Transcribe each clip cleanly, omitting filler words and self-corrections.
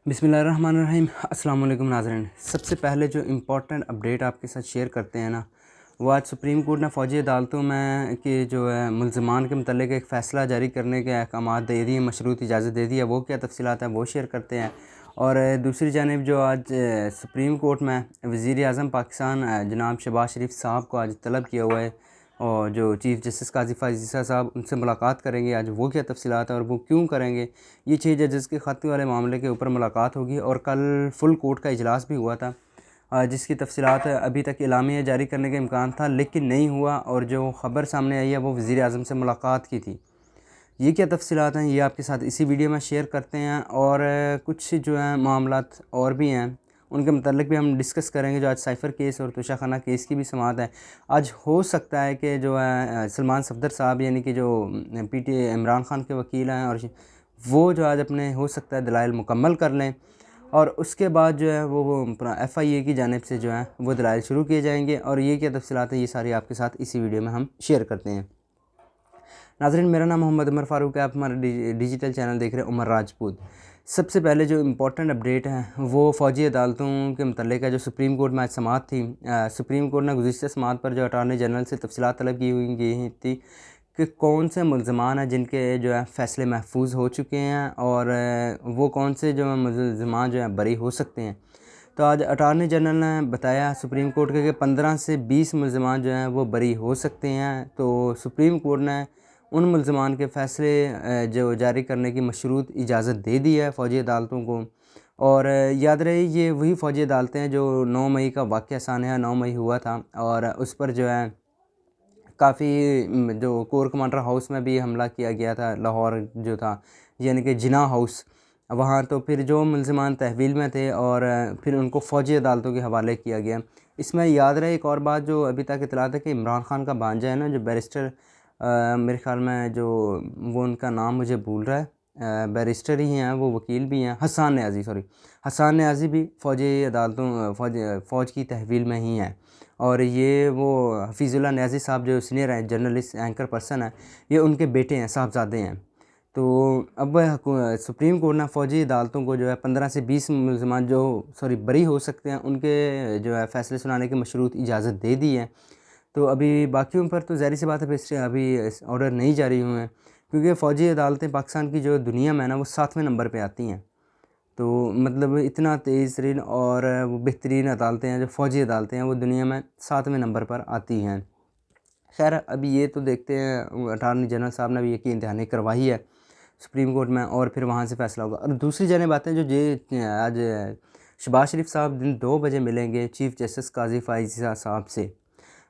बिस्मिल्लाहिर्रहमानिर्रहीम। अस्सलाम वालेकुम नाज़रीन। सबसे पहले जो इम्पोर्टेंट अपडेट आपके साथ शेयर करते हैं ना, वो आज सुप्रीम कोर्ट ने फ़ौजी अदालतों में कि जो है मुल्ज़मान के मतलब एक फ़ैसला जारी करने के अहकामात दे दिए, मशरूत इजाज़त दे दी है। वो क्या तफ़सीलात हैं वो शेयर करते हैं। और दूसरी जानिब जो आज सुप्रीम कोर्ट में वज़ीर आज़म पाकिस्तान जनाब शहबाज शरीफ साहब को आज तलब किया हुआ है, और जो चीफ़ जस्टिस काज़ी फ़ाज़ल ईसा साहब उनसे मुलाकात करेंगे आज। वो क्या तफ़सीलात है और वो क्यों करेंगे, ये 6 जजेस के ख़त्म वाले मामले के ऊपर मुलाकात होगी। और कल फुल कोर्ट का इजलास भी हुआ था, जिसकी तफ़सीलात अभी तक एलामिया जारी करने का इम्कान था लेकिन नहीं हुआ, और जो ख़बर सामने आई है वो वज़ीर आज़म से मुलाकात की थी। ये क्या तफ़सीलात हैं ये आपके साथ इसी वीडियो में शेयर करते हैं। और कुछ जो है मामलात और भी हैं, उनके मतलब भी हम डिस्कस करेंगे। जो आज साइफ़र केस और तोशाखाना केस की भी समाअत है। आज हो सकता है कि जो है सलमान सफ़दर साहब यानी कि जो पीटी इमरान खान के वकील हैं, और वो जो आज अपने हो सकता है दलाइल मुकम्मल कर लें, और उसके बाद जो है वो अपना FIA की जानिब से जो है वो दलाइल शुरू किए जाएंगे। और ये क्या तफ़सीलात है ये सारी आपके साथ इसी वीडियो में हम शेयर करते हैं। नाज़रीन, मेरा नाम मोहम्मद उमर फ़ारूक है। आप हमारा डिजिटल चैनल देख रहे हैं उमर राजपूत। सबसे पहले जो इम्पोर्टेंट अपडेट है वो फ़ौजी अदालतों के मतलब है। जो सुप्रीम कोर्ट में आज समाअत थी, सुप्रीम कोर्ट ने गुज़िश्ता समाअत पर जो अटार्नी जनरल से तफ़सीलात तलब की हुई गई थी कि कौन से मुल्ज़मान हैं जिनके जो है फ़ैसले महफूज हो चुके हैं, और वो कौन से जो मुल्ज़मान जो हैं बरी हो सकते हैं। तो आज अटार्नी जनरल ने बताया सुप्रीम कोर्ट के कि 15 से 20 मुल्ज़मान जो हैं वो बरी हो सकते हैं। तो सुप्रीम कोर्ट ने उन मुल्ज़मान के फ़ैसले जो जारी करने की मशरूत इजाज़त दे दी है फ़ौजी अदालतों को। और याद रहे ये वही फ़ौजी अदालतें हैं जो 9 मई का वाक़या सानया 9 मई हुआ था, और उस पर जो है काफ़ी जो कोर कमांडर हाउस में भी हमला किया गया था, लाहौर जो था यानी कि जिन्ना हाउस वहाँ। तो फिर जो मुल्ज़मान तहवील में थे और फिर उनको फ़ौजी अदालतों के हवाले किया गया। इसमें याद रहे एक और बात जो अभी तक इतलात है कि इमरान खान का भांजा है ना, जो बैरिस्टर मेरे ख़्याल में जो वो उनका नाम मुझे भूल रहा है, बैरिस्टर ही हैं वो, वकील भी हैं, हसन न्याज़ी, सॉरी हसन न्याज़ी भी फ़ौजी अदालतों फ़ौज की तहवील में ही हैं। और ये वो हफ़ीज़ुल्लाह न्याज़ी साहब जो सीनियर हैं जर्नलिस्ट एंकर पर्सन हैं, ये उनके बेटे हैं, साहबज़ादे हैं। तो अब सुप्रीम कोर्ट ने फ़ौजी अदालतों को जो है 15 से 20 मुल्ज़मान जो बरी हो सकते हैं, उनके जो है फ़ैसले सुनाने की मशरूत इजाज़त दे दी है। तो अभी बाकियों पर तो ज़ाहिर सी बात है अभी ऑर्डर नहीं जारी हुए हैं, क्योंकि फ़ौजी अदालतें पाकिस्तान की जो दुनिया में है ना वो 7वें नंबर पे आती हैं। तो मतलब इतना तेज़ तरीन और वो बेहतरीन अदालतें हैं, जो फ़ौजी अदालतें हैं वो दुनिया में 7वें नंबर पर आती हैं। खैर अभी ये तो देखते हैं, अटार्नी जनरल साहब ने भी यकीन दहानी करवाई है सुप्रीम कोर्ट में, और फिर वहाँ से फ़ैसला होगा। और दूसरी जानिब बातें जो ये आज शहबाज शरीफ साहब दिन 2 बजे मिलेंगे चीफ़ जस्टिस काज़ी फ़ाज़िल साहब से।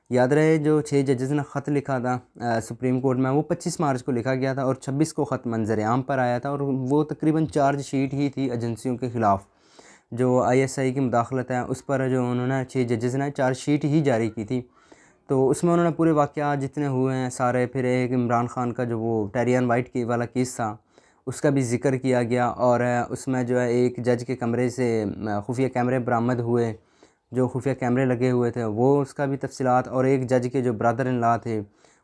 याद रहे जो 6 जजेस ने ख़त लिखा था सुप्रीम कोर्ट में, वो 25 मार्च को लिखा गया था और 26 को ख़त मंज़र-ए-आम पर आया था, और वो तकरीबन चार्जशीट ही थी एजेंसियों के ख़िलाफ़। जो ISI की मुदाखलत है उस पर जो उन्होंने 6 जजेस ने चार्जशीट ही जारी की थी। तो उसमें उन्होंने पूरे वाक़यात जितने हुए हैं सारे, फिर एक इमरान खान का जो वो टेरियन वाइट की वाला केस था उसका भी ज़िक्र किया गया। और उसमें जो है एक जज के कमरे से खुफिया कैमरे बरामद हुए, जो खुफिया कैमरे लगे हुए थे वो उसका भी तफ़सीलात, और एक जज के जो ब्रदर इन लॉ थे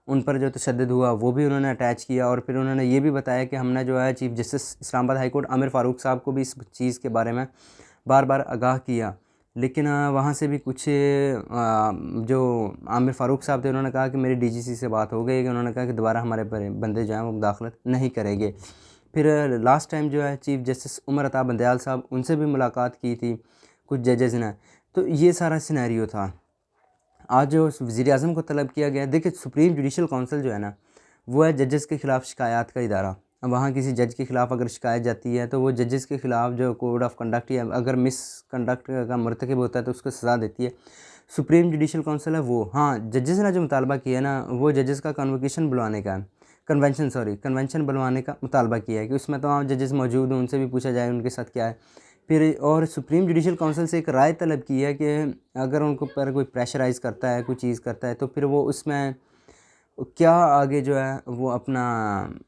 उन पर जो तशद्दुद हुआ वो भी उन्होंने अटैच किया। और फिर उन्होंने ये भी बताया कि हमने जो है chief justice Islamabad high court Aamir Farooq साहब को भी इस चीज़ के बारे में बार बार आगाह किया, लेकिन वहाँ से भी कुछ जो आमिर फ़ारूक साहब थे उन्होंने कहा कि मेरी DGC से बात हो गई, कि उन्होंने कहा कि दोबारा हमारे बंदे जो हैं वो मुदाखलत नहीं करेंगे। फिर लास्ट टाइम जो है चीफ़ जस्टिस उमर अता बंदयाल साहब, उनसे भी मुलाकात की थी कुछ जजेज़ ने। तो ये सारा सिनेरियो था। आज जो वज़ीर आज़म को तलब किया गया, देखिए सुप्रीम जुडिशल काउंसिल जो है ना, वो है जजेस के ख़िलाफ़ शिकायत का इदारा। अब वहाँ किसी जज के ख़िलाफ़ अगर शिकायत जाती है तो वो जजेस के ख़िलाफ़ जो कोड ऑफ कंडक्ट या अगर मिसकंडक्ट का मर्तकब होता है तो उसको सज़ा देती है सुप्रीम जुडिशल काउंसिल है वो। हाँ, जजेस ने जो मुतालबा किया है ना, वो जजेस का कन्वोकेशन बुलवाने का है, कन्वेंशन बुलवाने का मुतालबा किया है कि उसमें तमाम जजेस मौजूद हों, उनसे भी पूछा जाए उनके साथ क्या है। फिर और सुप्रीम जुडिशल काउंसिल से एक राय तलब की है कि अगर उनको पर कोई प्रेशराइज़ करता है, कोई चीज़ करता है, तो फिर वो उसमें क्या आगे जो है वो अपना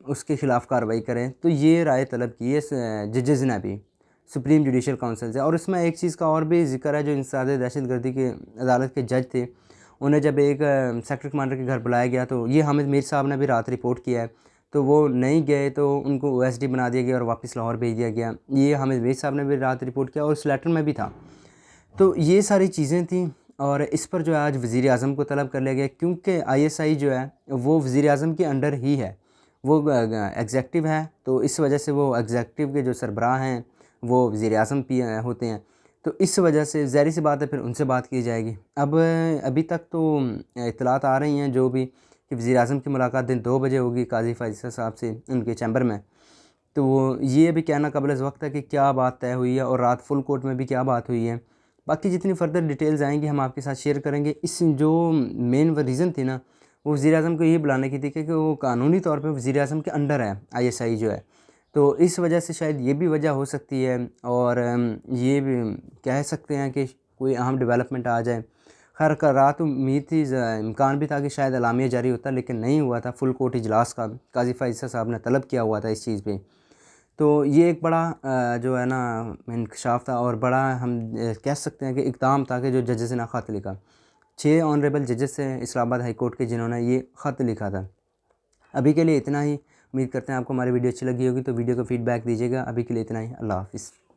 उसके ख़िलाफ़ कार्रवाई करें। तो ये राय तलब की है जजेज़ ने भी सुप्रीम जुडिशल काउंसिल से। और इसमें एक चीज़ का और भी ज़िक्र है, जो इंसदाद दहशतगर्दी की अदालत के जज थे, उन्हें जब एक सेक्टर कमांडर के घर बुलाया गया, तो ये हामिद मीर साहब ने भी रात रिपोर्ट किया है। तो वो नहीं गए तो उनको ओएसडी बना दिया गया और वापस लाहौर भेज दिया गया। ये हामिद वहीद साहब ने भी रात रिपोर्ट किया और उस लेटर में भी था। तो ये सारी चीज़ें थी और इस पर जो है आज वज़ीर आज़म को तलब कर लिया गया, क्योंकि आईएसआई जो है वो वज़ीर आज़म के अंडर ही है, वो एग्जेक्टिव है। तो इस वजह से वो एग्जेक्टिव के जो सरबराह हैं वो वज़ीर आज़म पी होते हैं। तो इस वजह से ज़ाहिर सी बात है फिर उनसे बात की जाएगी। अब अभी तक तो इत्तलात आ रही हैं जो भी कि वज़ीर आज़म की मुलाकात दिन 2 बजे होगी काजी फ़ैज़ल साहब से उनके चैम्बर में। तो वो ये भी कहना क़ब्ल वक्त है कि क्या बात तय हुई है और रात फुल कोर्ट में भी क्या बात हुई है। बाकी जितनी फ़र्दर डिटेल्स आएंगी हम आपके साथ शेयर करेंगे। इस जो मेन रीज़न थी ना वो वज़ीर आज़म को ये बुलाने की थी कि वो कानूनी तौर पे वज़ीर आज़म के अंडर है आईएसआई जो है। तो इस वजह से शायद ये भी वजह हो सकती है और ये भी कह सकते हैं कि कोई अहम डेवलपमेंट आ जाए। खैर का रात उम्मीद थी, इम्कान भी था कि शायद एलामिया जारी होता, लेकिन नहीं हुआ था। फुल कोर्ट इजलास का काजी फ़ैज़ल साहब ने तलब किया हुआ था इस चीज़ पे। तो ये एक बड़ा जो है ना इंकशाफ था और बड़ा हम कह सकते हैं कि इक़दाम था कि जो जजेस ने ख़त लिखा, 6 ऑनरेबल जजेस हैं इस्लामाबाद हाई कोर्ट के जिन्होंने ये ख़त लिखा था। अभी के लिए इतना ही। उम्मीद करते हैं आपको हमारी वीडियो अच्छी लगी होगी, तो वीडियो को फीडबैक दीजिएगा। अभी के लिए इतना ही। अल्लाह हाफ़िज़।